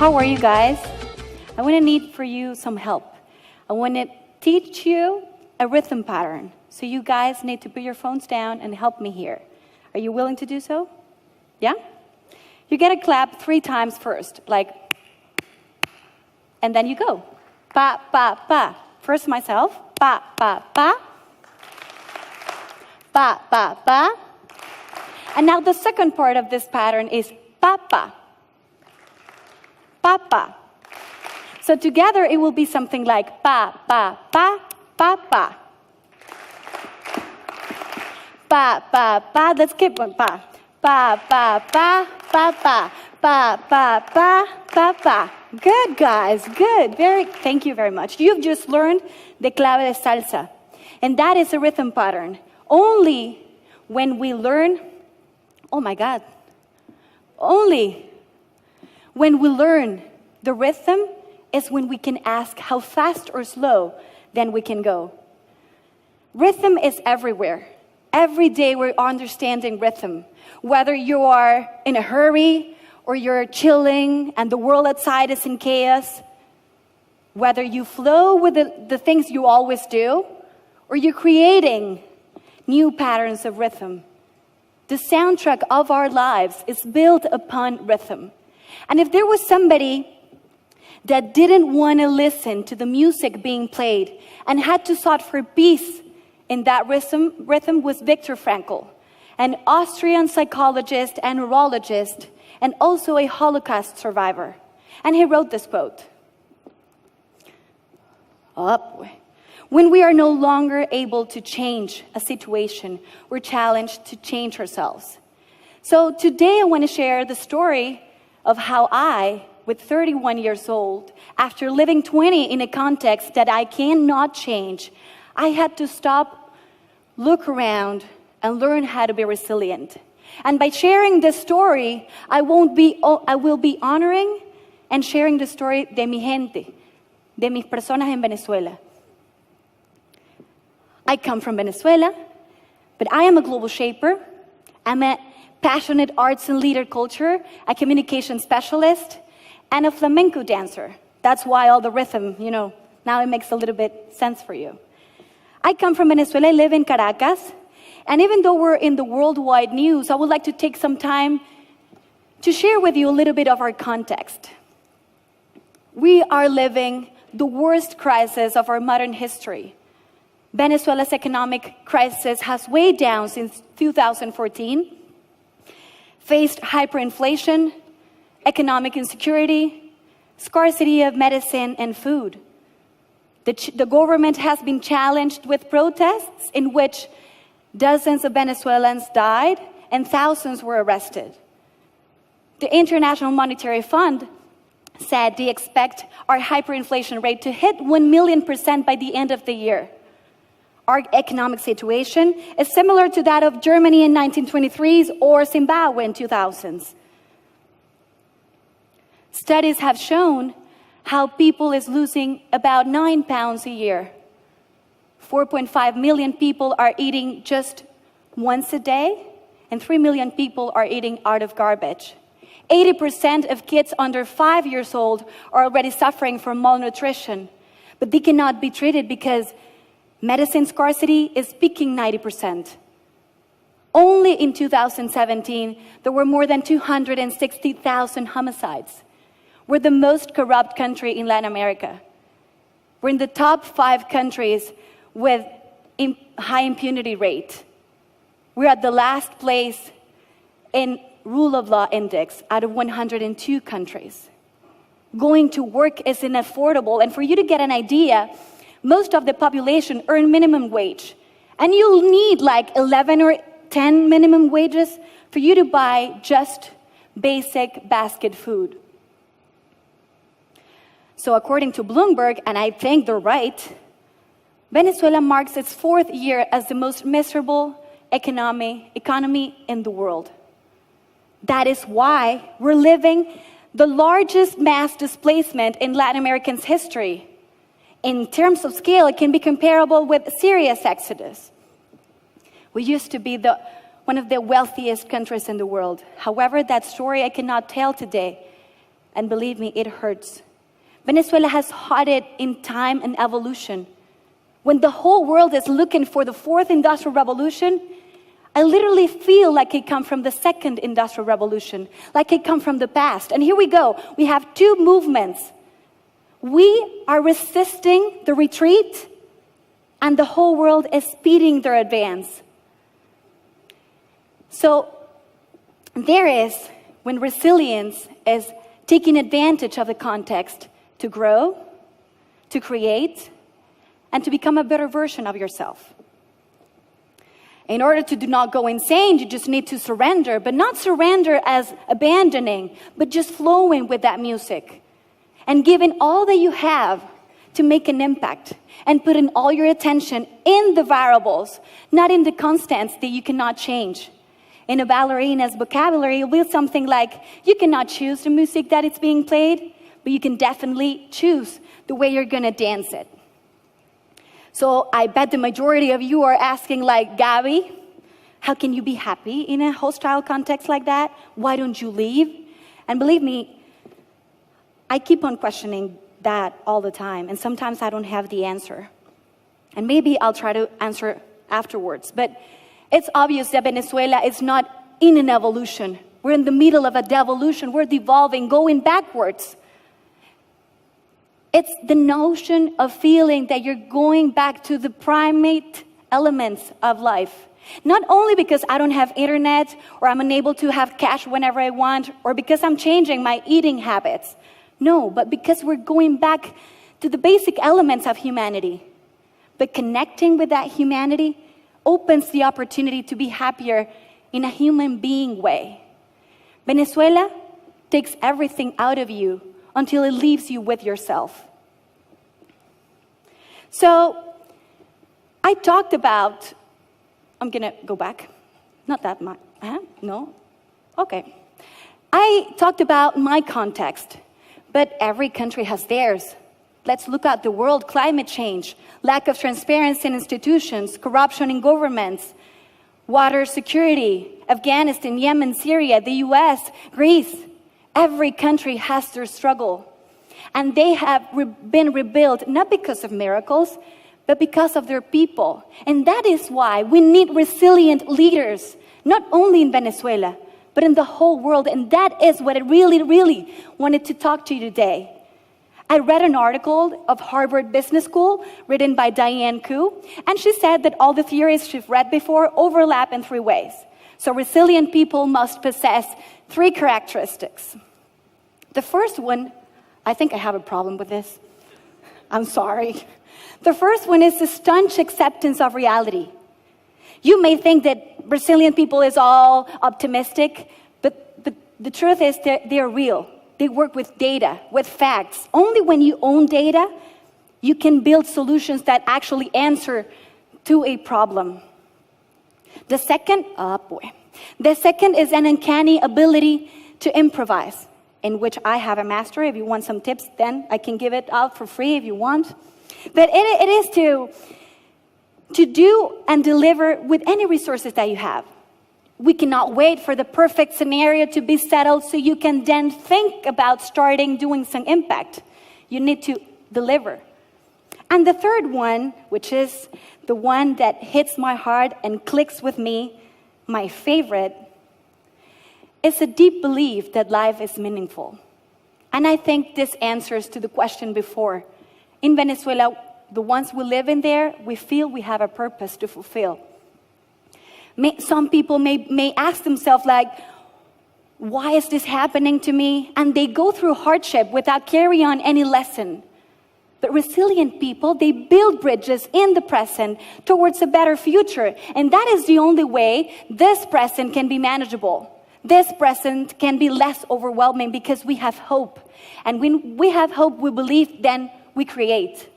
How are you guys? I want to need for you some help. I want to teach you a rhythm pattern. So you guys need to put your phones down and help me here. Are you willing to do so? Yeah? You get a clap 3 times first, like, and then you go. Pa, pa, pa. First myself. Pa, pa, pa. Pa, pa, pa. And now the second part of this pattern is pa, pa. Pa, pa. So together it will be something like pa, pa, pa, pa, pa. Pa, pa, pa. Let's keep on pa. Pa, pa, pa, pa, pa. Pa, pa, pa, pa, pa. Good, guys. Good. Thank you very much. You've just learned the clave de salsa. And that is a rhythm pattern. Only when we learn, oh my God, only when we learn the rhythm is when we can ask how fast or slow then we can go. Rhythm is everywhere. Every day we're understanding rhythm. Whether you are in a hurry or you're chilling and the world outside is in chaos, whether you flow with the things you always do or you're creating new patterns of rhythm, the soundtrack of our lives is built upon rhythm. And if there was somebody that didn't want to listen to the music being played and had to sought for peace in that rhythm was Viktor Frankl, an Austrian psychologist and neurologist, and also a Holocaust survivor. And he wrote this quote. When we are no longer able to change a situation, we're challenged to change ourselves. So today I want to share the story of how I, with 31 years old, after living 20 in a context that I cannot change, I had to stop, look around, and learn how to be resilient. And by sharing this story, I will be honoring and sharing the story de mi gente, de mis personas en Venezuela. I come from Venezuela, but I am a global shaper. I'm a passionate arts and leader culture, a communication specialist, and a flamenco dancer. That's why all the rhythm, now it makes a little bit sense for you. I come from Venezuela, I live in Caracas, and even though we're in the worldwide news, I would like to take some time to share with you a little bit of our context. We are living the worst crisis of our modern history. Venezuela's economic crisis has weighed down since 2014, faced hyperinflation, economic insecurity, scarcity of medicine and food. The government has been challenged with protests in which dozens of Venezuelans died and thousands were arrested. The International Monetary Fund said they expect our hyperinflation rate to hit 1,000,000% by the end of the year. Our economic situation is similar to that of Germany in 1923s or Zimbabwe in 2000s. Studies have shown how people is losing about 9 pounds a year. 4.5 million people are eating just once a day, and 3 million people are eating out of garbage. 80% of kids under 5 years old are already suffering from malnutrition, but they cannot be treated because medicine scarcity is peaking 90%. Only in 2017, there were more than 260,000 homicides. We're the most corrupt country in Latin America. We're in the top 5 countries with high impunity rate. We're at the last place in rule of law index out of 102 countries. Going to work is unaffordable, and for you to get an idea, most of the population earn minimum wage. And you'll need like 11 or 10 minimum wages for you to buy just basic basket food. So according to Bloomberg, and I think they're right, Venezuela marks its 4th year as the most miserable economy in the world. That is why we're living the largest mass displacement in Latin America's history. In terms of scale, it can be comparable with Syria's exodus. We used to be one of the wealthiest countries in the world. However, that story I cannot tell today And believe me, it hurts. Venezuela has had it in time and evolution. When the whole world is looking for the fourth industrial revolution, I literally feel like it come from the second industrial revolution, like it come from the past. And here we go. We have two movements. We are resisting the retreat, and the whole world is speeding their advance. So there is, when resilience is taking advantage of the context to grow, to create, and to become a better version of yourself. In order to do not go insane, you just need to surrender, but not surrender as abandoning, but just flowing with that music and giving all that you have to make an impact and putting all your attention in the variables, not in the constants that you cannot change. In a ballerina's vocabulary, it will be something like, you cannot choose the music that it's being played, but you can definitely choose the way you're going to dance it. So I bet the majority of you are asking like, Gabby, how can you be happy in a hostile context like that? Why don't you leave? And believe me, I keep on questioning that all the time. And sometimes I don't have the answer. And maybe I'll try to answer afterwards. But it's obvious that Venezuela is not in an evolution. We're in the middle of a devolution. We're devolving, going backwards. It's the notion of feeling that you're going back to the primate elements of life. Not only because I don't have internet, or I'm unable to have cash whenever I want, or because I'm changing my eating habits. No, but because we're going back to the basic elements of humanity. But connecting with that humanity opens the opportunity to be happier in a human being way. Venezuela takes everything out of you until it leaves you with yourself. So, I talked about, I'm gonna go back, not that much, no? Okay. I talked about my context, but every country has theirs. Let's look at the world: climate change, lack of transparency in institutions, corruption in governments, water security, Afghanistan, Yemen, Syria, the US, Greece. Every country has their struggle. And they have been rebuilt not because of miracles, but because of their people. And that is why we need resilient leaders, not only in Venezuela, but in the whole world. And that is what I really, really wanted to talk to you today. I read an article of Harvard Business School written by Diane Koo, and she said that all the theories she's read before overlap in 3 ways. So resilient people must possess 3 characteristics. The first one, I think I have a problem with this. I'm sorry. The first one is the staunch acceptance of reality. You may think that resilient people is all optimistic, but the truth is that they're real. They work with data, with facts. Only when you own data, you can build solutions that actually answer to a problem. The second is an uncanny ability to improvise, in which I have a master. If you want some tips, then I can give it out for free if you want. But it is to do and deliver with any resources that you have. We cannot wait for the perfect scenario to be settled so you can then think about starting doing some impact. You need to deliver. And the third one, which is the one that hits my heart and clicks with me, my favorite, is a deep belief that life is meaningful. And I think this answers to the question before. In Venezuela, the ones we live in there, we feel we have a purpose to fulfill. Some people may ask themselves like, why is this happening to me? And they go through hardship without carrying on any lesson. But resilient people, they build bridges in the present towards a better future. And that is the only way this present can be manageable. This present can be less overwhelming because we have hope. And when we have hope, we believe, then we create.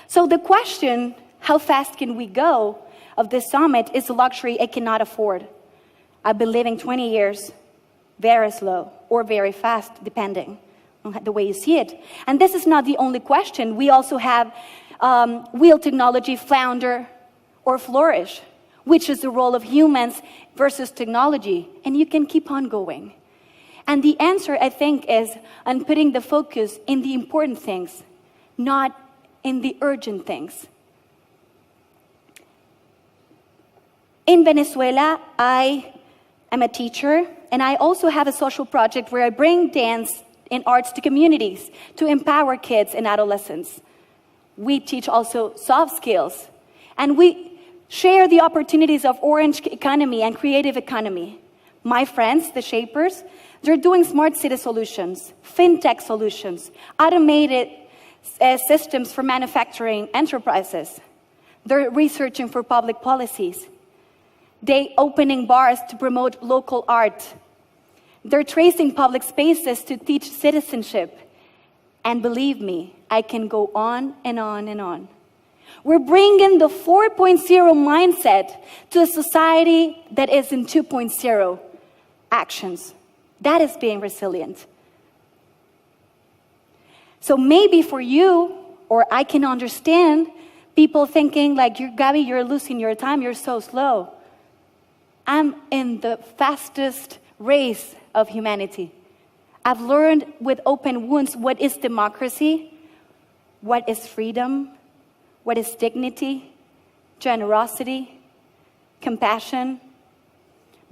So the question, how fast can we go, of this summit is a luxury I cannot afford. I've been living 20 years, very slow or very fast, depending on the way you see it. And this is not the only question. We also have, will technology flounder or flourish? Which is the role of humans versus technology? And you can keep on going. And the answer, I think, is on putting the focus in the important things, not in the urgent things. In Venezuela, I am a teacher, and I also have a social project where I bring dance and arts to communities to empower kids and adolescents. We teach also soft skills, and we share the opportunities of orange economy and creative economy. My friends, the shapers, they're doing smart city solutions, fintech solutions, automated systems for manufacturing enterprises. They're researching for public policies. They're opening bars to promote local art. They're tracing public spaces to teach citizenship. And believe me, I can go on and on and on. We're bringing the 4.0 mindset to a society that is in 2.0 actions. That is being resilient. So maybe for you, or I can understand people thinking like, Gabby, you're losing your time, you're so slow. I'm in the fastest race of humanity. I've learned with open wounds what is democracy, what is freedom, what is dignity, generosity, compassion.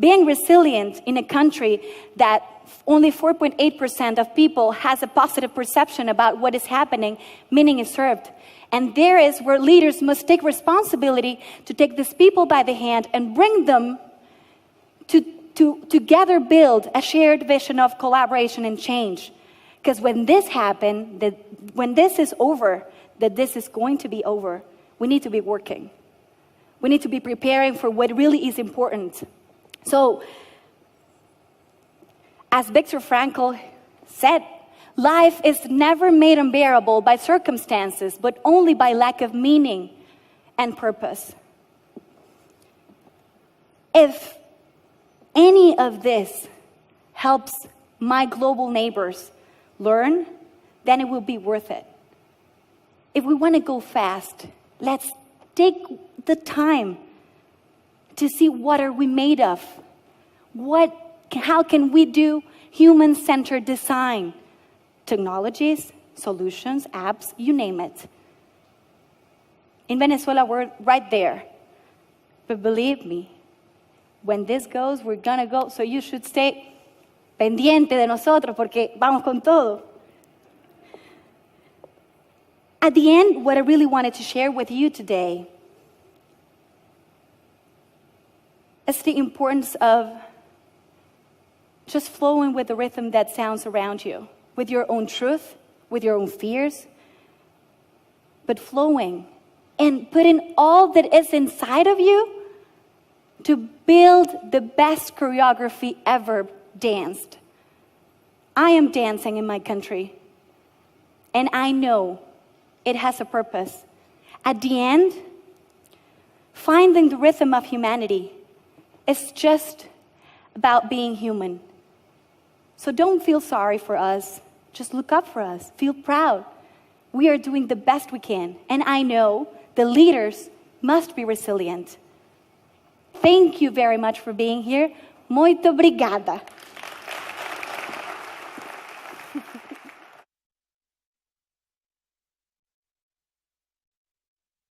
Being resilient in a country that only 4.8% of people has a positive perception about what is happening, meaning is served. And there is where leaders must take responsibility to take these people by the hand and bring them to together build a shared vision of collaboration and change. Because when this happens, when this is over, that this is going to be over, we need to be working. We need to be preparing for what really is important. So, as Viktor Frankl said, life is never made unbearable by circumstances, but only by lack of meaning and purpose. If any of this helps my global neighbors learn, then it will be worth it. If we want to go fast, let's take the time to see what are we made of. How can we do human-centered design? Technologies, solutions, apps, you name it. In Venezuela, we're right there. But believe me, when this goes, we're gonna go. So you should stay pendiente de nosotros, porque vamos con todo. At the end, what I really wanted to share with you today is the importance of just flowing with the rhythm that sounds around you, with your own truth, with your own fears, but flowing and putting all that is inside of you to build the best choreography ever danced. I am dancing in my country, and I know it has a purpose. At the end, finding the rhythm of humanity is just about being human. So don't feel sorry for us. Just look up for us. Feel proud. We are doing the best we can. And I know the leaders must be resilient. Thank you very much for being here. Muito obrigada.